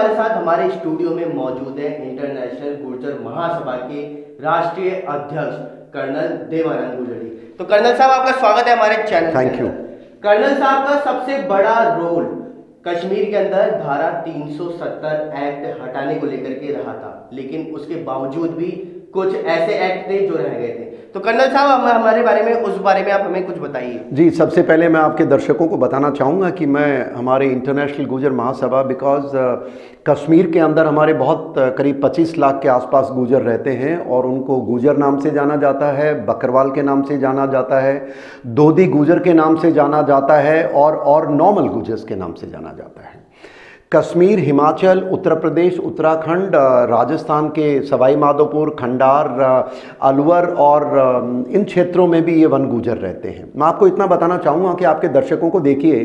हमारे साथ हमारे स्टूडियो में मौजूद है इंटरनेशनल गुर्जर महासभा के राष्ट्रीय अध्यक्ष कर्नल देवानंद गुर्जरी। तो कर्नल साहब, आपका स्वागत है हमारे चैनल। Thank you. कर्नल साहब का सबसे बड़ा रोल कश्मीर के अंदर धारा 370 एक्ट हटाने को लेकर के रहा था, लेकिन उसके बावजूद भी कुछ ऐसे एक्ट थे जो रह गए थे। तो कर्नल साहब, हमारे बारे में उस बारे में आप हमें कुछ बताइए। जी, सबसे पहले मैं आपके दर्शकों को बताना चाहूँगा कि मैं हमारे international Gurjar Mahasabha because Kashmir के अंदर हमारे बहुत करीब 25 लाख के आसपास गुर्जर रहते हैं और उनको गुर्जर नाम से जाना जाता है, बकरवाल के नाम से जाना जाता है, दोदी गुर्जर के नाम से जाना जाता है और नॉर्मल गुर्जर्स के नाम से जाना जाता है। कश्मीर, हिमाचल, उत्तर प्रदेश, उत्तराखंड, राजस्थान के सवाई माधोपुर, खंडार, अलवर और इन क्षेत्रों में भी ये वन गुर्जर रहते हैं। मैं आपको इतना बताना चाहूँगा कि आपके दर्शकों को देखिए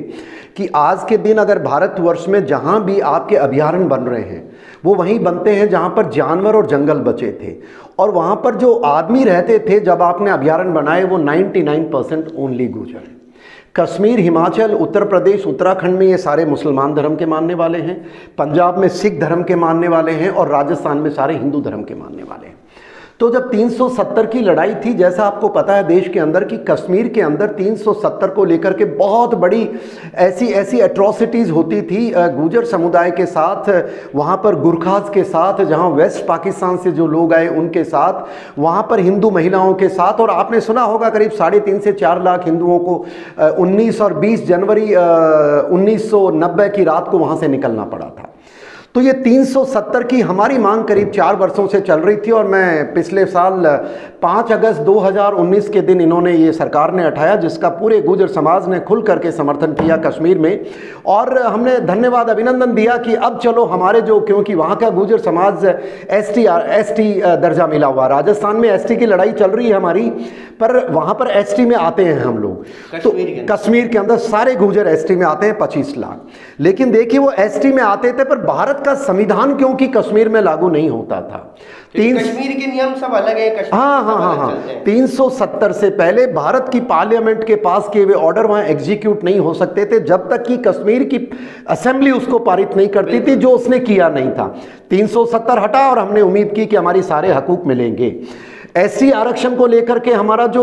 कि आज के दिन अगर भारतवर्ष में जहाँ भी आपके अभयारण्य बन रहे हैं वो वहीं बनते हैं जहाँ पर जानवर और जंगल बचे थे, और वहाँ पर जो आदमी रहते थे जब आपने अभयारण्य बनाए वो 99% ओनली गुर्जर। कश्मीर, हिमाचल, उत्तर प्रदेश, उत्तराखंड में ये सारे मुसलमान धर्म के मानने वाले हैं, पंजाब में सिख धर्म के मानने वाले हैं और राजस्थान में सारे हिंदू धर्म के मानने वाले हैं। तो जब 370 की लड़ाई थी, जैसा आपको पता है देश के अंदर कि कश्मीर के अंदर 370 को लेकर के बहुत बड़ी ऐसी एट्रॉसिटीज़ होती थी गुर्जर समुदाय के साथ, वहाँ पर गुरखाज के साथ, जहाँ वेस्ट पाकिस्तान से जो लोग आए उनके साथ, वहाँ पर हिंदू महिलाओं के साथ। और आपने सुना होगा करीब 3.5 से 4 लाख हिंदुओं को 19 और 20 जनवरी 1990 की रात को वहाँ से निकलना पड़ा था। तो ये 370 की हमारी मांग करीब 4 वर्षों से चल रही थी, और मैं पिछले साल 5 अगस्त 2019 के दिन इन्होंने ये सरकार ने उठाया, जिसका पूरे गुर्जर समाज ने खुल करके समर्थन किया कश्मीर में। और हमने धन्यवाद अभिनंदन दिया कि अब चलो हमारे जो, क्योंकि वहाँ का गुर्जर समाज एसटी दर्जा मिला हुआ, राजस्थान में एसटी की लड़ाई चल रही है हमारी, पर वहाँ पर एसटी में आते हैं हम लोग। तो कश्मीर के अंदर सारे गुर्जर एसटी में आते हैं 25 लाख। लेकिन देखिए वो एसटी में आते थे, पर भारत का संविधान क्योंकि कश्मीर में लागू नहीं होता था। कश्मीर के नियम सब अलग है। हाँ। 370 से पहले भारत की पार्लियामेंट के पास किए हुए ऑर्डर वहां एग्जीक्यूट नहीं हो सकते थे जब तक कि कश्मीर की असेंबली उसको पारित नहीं करती थी, जो उसने किया नहीं था। 370 हटा और हमने उम्मीद की कि हमारी सारे हकूक मिलेंगे। एससी आरक्षण को लेकर के हमारा जो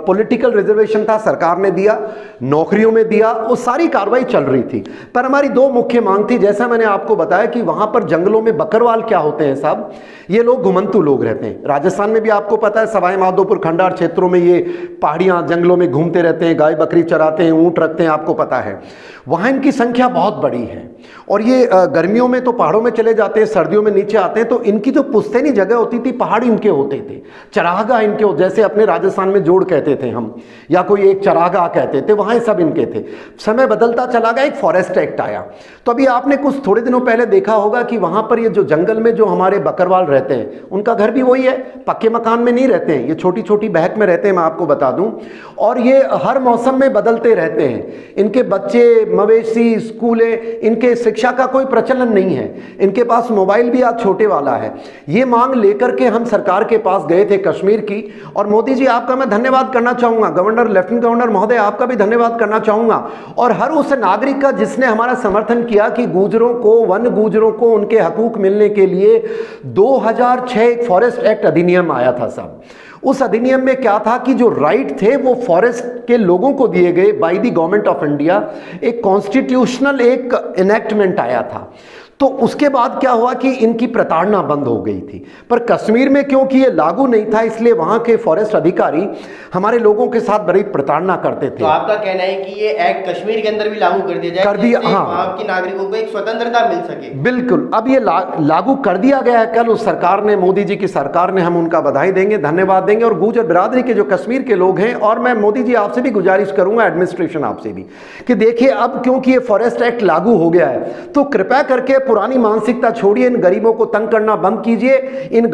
पॉलिटिकल रिजर्वेशन था सरकार ने दिया, नौकरियों में दिया, वो सारी कार्रवाई चल रही थी। पर हमारी 2 मुख्य मांग थी, जैसा मैंने आपको बताया कि वहां पर जंगलों में बकरवाल क्या होते हैं साहब, ये लोग घुमंतु लोग रहते हैं। राजस्थान में भी आपको पता है सवाई माधोपुर, खंडार क्षेत्रों में ये पहाड़ियां जंगलों में घूमते रहते हैं, गाय बकरी चराते हैं, ऊंट रखते हैं, आपको पता है। वहां इनकी संख्या बहुत बड़ी है और ये गर्मियों में तो पहाड़ों में चले जाते हैं, सर्दियों में नीचे आते हैं। तो इनकी जो पुश्तैनी जगह होती थी, पहाड़ इनके होते थे, चरागाह इनके, जैसे अपने राजस्थान में जोड़ कहते थे हम, या कोई एक चरागाह कहते थे, वहां सब इनके थे। समय बदलता चला गया, एक फॉरेस्ट एक्ट आया। तो अभी आपने कुछ थोड़े दिनों पहले देखा होगा कि वहां पर ये जो जंगल में जो हमारे बकरवाल रहते हैं, उनका घर भी वही है, पक्के मकान में नहीं रहते हैं, ये छोटी छोटी बहक में रहते हैं, मैं आपको बता दूं। और ये हर मौसम में बदलते रहते हैं। इनके बच्चे, मवेशी, स्कूलें, इनके शिक्षा का कोई प्रचलन नहीं है। इनके पास मोबाइल भी आज छोटे वाला है। ये मांग लेकर के हम सरकार के पास गए थे कश्मीर की, और मोदी जी आपका मैं धन्यवाद करना चाहूंगा, गवर्नर, लेफ्टिनेंट गवर्नर महोदय आपका भी धन्यवाद करना चाहूंगा, और हर उस नागरिक का जिसने हमारा समर्थन किया कि गुर्जरों को, वन गुर्जरों को उनके हकूक मिलने के लिए 2006 एक फॉरेस्ट एक्ट अधिनियम आया था साहब। उस अधिनियम में क्या था कि जो राइट थे वो फॉरेस्ट के लोगों को दिए गए by the government of India. एक कॉन्स्टिट्यूशनल एक इनेक्टमेंट आया था। तो उसके बाद क्या हुआ कि इनकी प्रताड़ना बंद हो गई थी। पर कश्मीर में क्योंकि ये लागू नहीं था, इसलिए वहां के फॉरेस्ट अधिकारी हमारे लोगों के साथ बड़ी प्रताड़ना करते थे। तो आपका कहना है कि ये एक्ट कश्मीर के अंदर भी लागू कर दिया जाए, कर दिया, हाँ, वहां के नागरिकों को एक स्वतंत्रता मिल सके। बिल्कुल, अब ये लागू कर दिया गया है। कल उस सरकार ने, मोदी जी की सरकार ने, हम उनका बधाई देंगे, धन्यवाद देंगे। और गुर्जर बिरादरी के जो कश्मीर के लोग हैं, और मैं मोदी जी आपसे भी गुजारिश करूंगा, एडमिनिस्ट्रेशन आपसे भी, कि देखिए अब क्योंकि ये फॉरेस्ट एक्ट लागू हो गया है, तो कृपया करके पुरानी मानसिकता छोड़िए, इन गरीबों को तंग करना बंद कीजिए। इन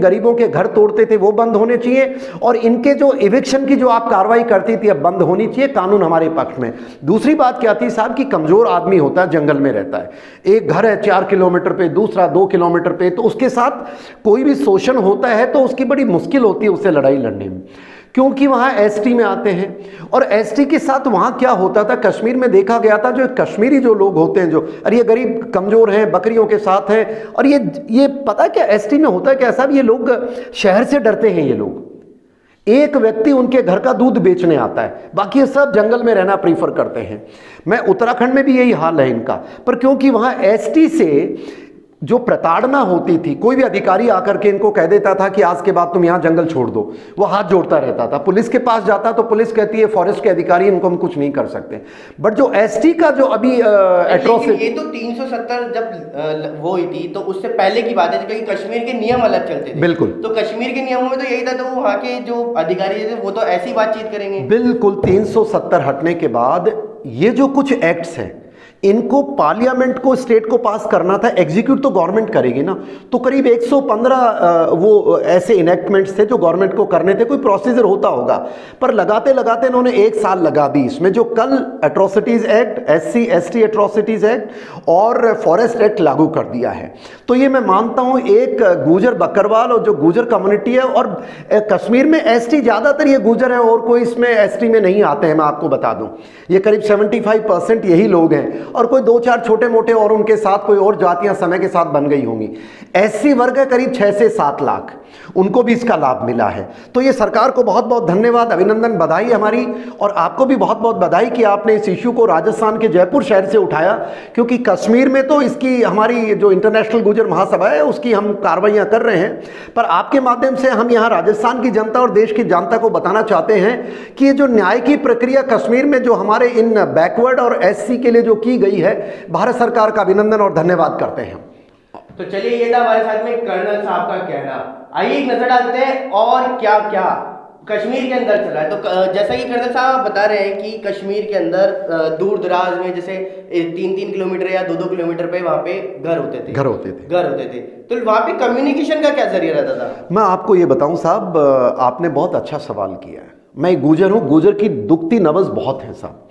गरीबों के घर तोड़ते थे वो बंद होने चाहिए, और इनके जो इविक्शन की जो आप कार्रवाई करती थी अब बंद होनी चाहिए। कानून हमारे पक्ष में। दूसरी बात क्या थी साहब कि कमजोर आदमी होता है, जंगल में रहता है, एक घर है 4 किलोमीटर पे, दूसरा 2 किलोमीटर पे, तो उसके साथ कोई भी शोषण होता है तो उसकी बड़ी मुश्किल होती है उससे लड़ाई लड़ने में। क्योंकि वहाँ एसटी में आते हैं। और एसटी के साथ वहाँ क्या होता था, कश्मीर में देखा गया था, जो कश्मीरी जो लोग होते हैं, जो अरे ये गरीब कमज़ोर हैं, बकरियों के साथ हैं, और ये पता क्या एसटी में होता है क्या साहब, ये लोग शहर से डरते हैं। ये लोग, एक व्यक्ति उनके घर का दूध बेचने आता है, बाकी ये सब जंगल में रहना प्रीफर करते हैं। मैं उत्तराखंड में भी यही हाल है इनका, पर क्योंकि वहाँ एसटी से जो प्रताड़ना होती थी, कोई भी अधिकारी आकर के इनको कह देता था कि आज के बाद तुम यहाँ जंगल छोड़ दो, वो हाथ जोड़ता रहता था। पुलिस के पास जाता तो पुलिस कहती है फॉरेस्ट के अधिकारी इनको हम कुछ नहीं कर सकते। बट जो एसटी का जो अभी एट्रोसिटी, ये तो 370 जब वो हुई थी तो उससे पहले की बात है, क्योंकि कश्मीर के नियम अलग चलते थे। बिल्कुल, तो कश्मीर के नियमों में तो यही था, तो वहाँ के जो अधिकारी थे वो तो ऐसी बातचीत करेंगे। बिल्कुल 370 हटने के बाद ये जो कुछ एक्ट्स हैं, इनको पार्लियामेंट को, स्टेट को पास करना था, एग्जीक्यूट तो गवर्नमेंट करेगी ना। तो करीब 115 वो ऐसे इनेक्टमेंट्स थे जो गवर्नमेंट को करने थे, कोई प्रोसीजर होता होगा, पर लगाते लगाते इन्होंने 1 साल लगा दी इसमें। जो कल atrocities act, SC ST atrocities act और फॉरेस्ट एक्ट लागू कर दिया है। तो ये मैं मानता हूँ एक गुजर बकरवाल और जो गुजर कम्युनिटी है, और कश्मीर में ST ज़्यादातर ये गुजर है और कोई इसमें ST में नहीं आते हैं। मैं आपको बता दूँ ये करीब 75% यही लोग हैं, और कोई 2-4 छोटे मोटे और उनके साथ कोई और जातियां समय के साथ बन गई होंगी। SC वर्ग है करीब 6 से 7 लाख, उनको भी इसका लाभ मिला है। तो ये सरकार को बहुत बहुत धन्यवाद, अभिनंदन, बधाई हमारी, और आपको भी बहुत बहुत बधाई कि आपने इस इश्यू को राजस्थान के जयपुर शहर से उठाया, क्योंकि कश्मीर में तो इसकी हमारी जो इंटरनेशनल गुजर महासभा है उसकी हम कार्रवाइयाँ कर रहे हैं, पर आपके माध्यम से हम यहाँ राजस्थान की जनता और देश की जनता को बताना चाहते हैं कि ये जो न्याय की प्रक्रिया कश्मीर में जो हमारे इन बैकवर्ड और SC के लिए जो की गई है, भारत सरकार का अभिनंदन और धन्यवाद करते हैं। तो चलिए, ये था हमारे साथ में कर्नल साहब का कहना। आइए एक नजर डालते हैं और क्या क्या कश्मीर के अंदर चला है। तो जैसा कि कर्नल साहब बता रहे हैं कि कश्मीर के अंदर दूर दराज में जैसे 3-3 किलोमीटर या 2-2 किलोमीटर पे वहाँ पे घर होते थे। तो वहाँ पे कम्युनिकेशन का क्या जरिया रहता था? मैं आपको ये बताऊं साहब, आपने बहुत अच्छा सवाल किया है। मैं गुजर हूँ, गुजर की दुखती नब्ज़ बहुत है साहब।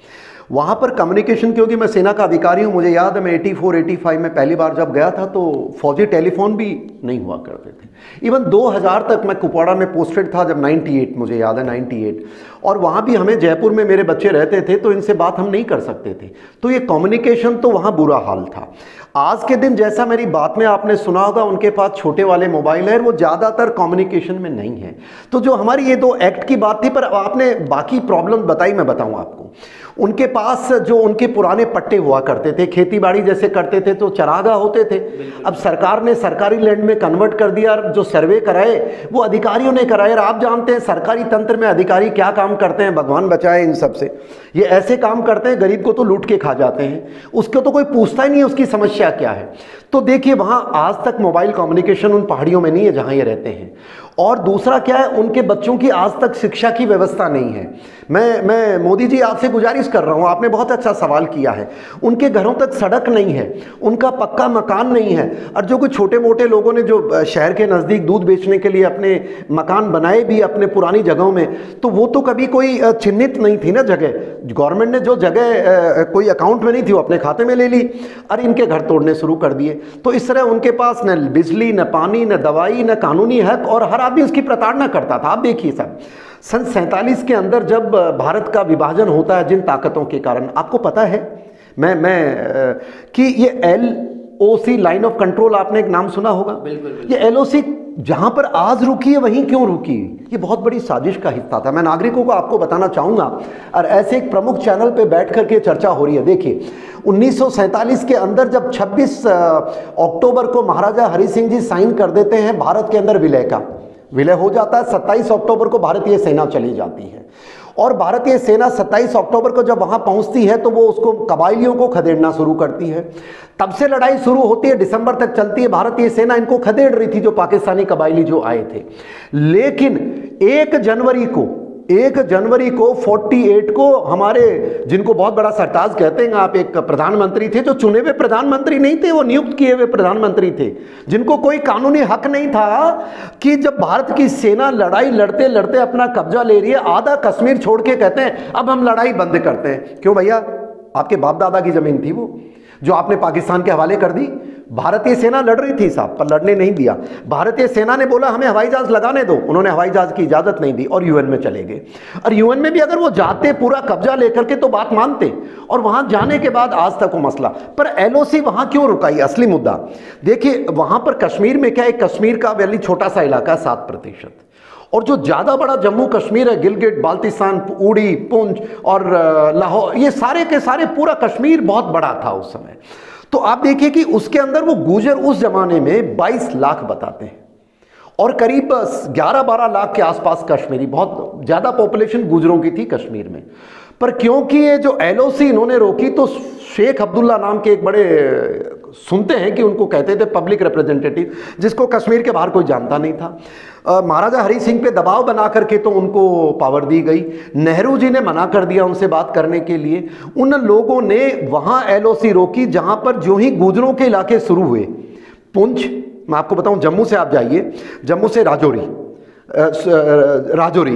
वहाँ पर कम्युनिकेशन, क्योंकि मैं सेना का अधिकारी हूँ, मुझे याद है मैं 84-85 में पहली बार जब गया था तो फौजी टेलीफोन भी नहीं हुआ करते थे। इवन 2000 तक मैं कुपवाड़ा में पोस्टेड था, जब 98, मुझे याद है 98, और वहाँ भी हमें जयपुर में मेरे बच्चे रहते थे, तो इनसे बात हम नहीं कर सकते थे। तो ये कम्युनिकेशन तो वहाँ बुरा हाल था। आज के दिन जैसा मेरी बात में आपने सुना होगा, उनके पास छोटे वाले मोबाइल है, वो ज़्यादातर कम्युनिकेशन में नहीं है। तो जो हमारी ये 2 एक्ट की बात थी, पर आपने बाकी प्रॉब्लम बताई, मैं बताऊँ आपको। उनके पास जो उनके पुराने पट्टे हुआ करते थे, खेती बाड़ी जैसे करते थे तो चरागाह होते थे। अब सरकार ने सरकारी लैंड में कन्वर्ट कर दिया, जो सर्वे कराए वो अधिकारियों ने कराए। और आप जानते हैं सरकारी तंत्र में अधिकारी क्या काम करते हैं, भगवान बचाए इन सब से। ये ऐसे काम करते हैं, गरीब को तो लूट के खा जाते हैं, उसको तो कोई पूछता ही नहीं है उसकी समस्या क्या है। तो देखिए, वहाँ आज तक मोबाइल कम्युनिकेशन उन पहाड़ियों में नहीं है जहाँ ये रहते हैं। और दूसरा क्या है, उनके बच्चों की आज तक शिक्षा की व्यवस्था नहीं है। मैं मोदी जी आपसे गुजारिश कर रहा हूँ, आपने बहुत अच्छा सवाल किया है। उनके घरों तक सड़क नहीं है, उनका पक्का मकान नहीं है। और जो कुछ छोटे मोटे लोगों ने जो शहर के नज़दीक दूध बेचने के लिए अपने मकान बनाए भी अपने पुरानी जगहों में, तो वो तो कभी कोई चिन्हित नहीं थी ना जगह। गवर्नमेंट ने जो जगह कोई अकाउंट में नहीं थी वो अपने खाते में ले ली, और इनके घर तोड़ने शुरू कर दिए। तो इस तरह उनके पास न बिजली, न पानी, न दवाई, न कानूनी हक, और हर आदमी उसकी प्रताड़ना करता था। आप देखिए साहब, सन 47 के अंदर जब भारत का विभाजन होता है जिन ताकतों के कारण, आपको पता है कि ये LOC, लाइन ऑफ कंट्रोल, आपने एक नाम सुना होगा। बिल्कुल। ये LOC जहां पर आज रुकी है वहीं क्यों रुकी, ये बहुत बड़ी साजिश का हिस्सा था। मैं नागरिकों को आपको बताना चाहूंगा, और ऐसे एक प्रमुख चैनल पे बैठ करके चर्चा हो रही है। देखिए, 1947 के अंदर जब 26 अक्टूबर को महाराजा हरि सिंह जी साइन कर देते हैं भारत के अंदर विलय हो जाता है। 27 अक्टूबर को भारतीय सेना चली जाती है, और भारतीय सेना 27 अक्टूबर को जब वहां पहुंचती है तो वो उसको कबायलियों को खदेड़ना शुरू करती है। तब से लड़ाई शुरू होती है, दिसंबर तक चलती है। भारतीय सेना इनको खदेड़ रही थी, जो पाकिस्तानी कबायली जो आए थे। लेकिन 1 जनवरी को 48 को हमारे, जिनको बहुत बड़ा सरताज कहते हैं आप, एक प्रधानमंत्री थे जो चुने हुए प्रधानमंत्री नहीं थे, वो नियुक्त किए हुए प्रधानमंत्री थे, जिनको कोई कानूनी हक नहीं था कि जब भारत की सेना लड़ाई लड़ते लड़ते अपना कब्जा ले रही है, आधा कश्मीर छोड़ के कहते हैं अब हम लड़ाई बंद करते हैं। क्यों भैया, आपके बाप दादा की जमीन थी वो, जो आपने पाकिस्तान के हवाले कर दी। भारतीय सेना लड़ रही थी साहब, पर लड़ने नहीं दिया। भारतीय सेना ने बोला हमें हवाई जहाज लगाने दो, उन्होंने हवाई जहाज की इजाजत नहीं दी और यूएन में चले गए। और यूएन में भी अगर वो जाते पूरा कब्जा लेकर के तो बात मानते, और वहां जाने के बाद आज तक वो मसला। पर एलओसी वहां क्यों रुका, ये असली मुद्दा देखिए। वहां पर कश्मीर में क्या है, कश्मीर का वैली छोटा सा इलाका 7%, और जो ज्यादा बड़ा जम्मू कश्मीर है, गिलगिट बाल्टिस्तान, उड़ी, पुंछ और लाहौर, ये सारे के सारे पूरा कश्मीर बहुत बड़ा था उस समय। तो आप देखिए कि उसके अंदर वो गुजर उस जमाने में 22 लाख बताते हैं, और करीब 11-12 लाख के आसपास कश्मीरी, बहुत ज्यादा पॉपुलेशन गुजरों की थी कश्मीर में। पर क्योंकि ये जो एलओसी इन्होंने रोकी, तो शेख अब्दुल्ला नाम के एक बड़े, सुनते हैं कि उनको कहते थे पब्लिक रिप्रेजेंटेटिव, जिसको कश्मीर के बाहर कोई जानता नहीं था, महाराजा हरि सिंह पे दबाव बना करके तो उनको पावर दी गई। नेहरू जी ने मना कर दिया उनसे बात करने के लिए। उन लोगों ने वहां एलओसी रोकी जहां पर जो ही गुजरों के इलाके शुरू हुए, पुंछ, मैं आपको बताऊं, जम्मू से आप जाइए, जम्मू से राजौरी,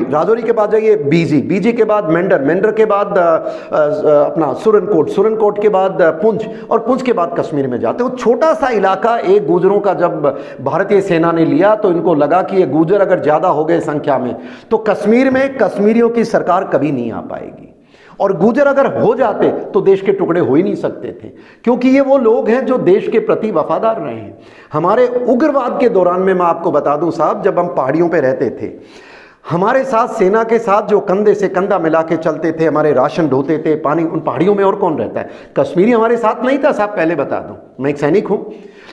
राजौरी के बाद जाइए बीजी के बाद मेंढर के बाद अपना सुरनकोट के बाद पुंछ, और पुंछ के बाद कश्मीर में जाते। वो छोटा सा इलाका एक गुजरों का जब भारतीय सेना ने लिया, तो इनको लगा कि ये गुजर अगर ज्यादा हो गए संख्या में तो कश्मीर में कश्मीरियों की सरकार कभी नहीं आ पाएगी, और गुजर अगर हो जाते तो देश के टुकड़े हो ही नहीं सकते थे, क्योंकि ये वो लोग हैं जो देश के प्रति वफादार रहे हैं। हमारे उग्रवाद के दौरान में मैं आपको बता दूं साहब, जब हम पहाड़ियों पे रहते थे, हमारे साथ सेना के साथ जो कंधे से कंधा मिला के चलते थे, हमारे राशन ढोते थे, पानी, उन पहाड़ियों में और कौन रहता है, कश्मीरी हमारे साथ नहीं था साहब, पहले बता दूं, मैं एक सैनिक हूं।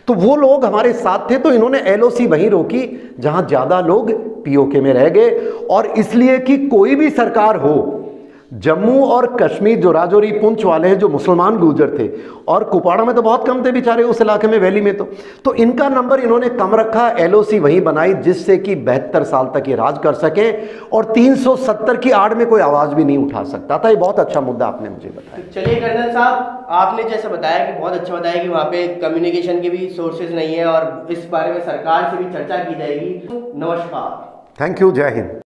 तो वो लोग हमारे साथ थे, तो इन्होंने एलओसी वहीं रोकी जहां ज्यादा लोग पीओके में रह गए। और इसलिए कि कोई भी सरकार हो, जम्मू और कश्मीर, जो राजौरी पुंछ वाले हैं, जो मुसलमान गुजर थे, और कुपवाड़ा में तो बहुत कम थे बेचारे उस इलाके में, वैली में, तो इनका नंबर इन्होंने कम रखा, एलओसी वहीं बनाई, जिससे कि 72 साल तक ये राज कर सके, और 370 की आड़ में कोई आवाज भी नहीं उठा सकता था। ये बहुत अच्छा मुद्दा आपने मुझे बताया। तो चलिए कर्नल साहब, आपने जैसा बताया कि बहुत अच्छा बताया कि वहाँ पे कम्युनिकेशन के भी सोर्सेज नहीं है, और इस बारे में सरकार से भी चर्चा की जाएगी। नमस्कार। थैंक यू, जय हिंद।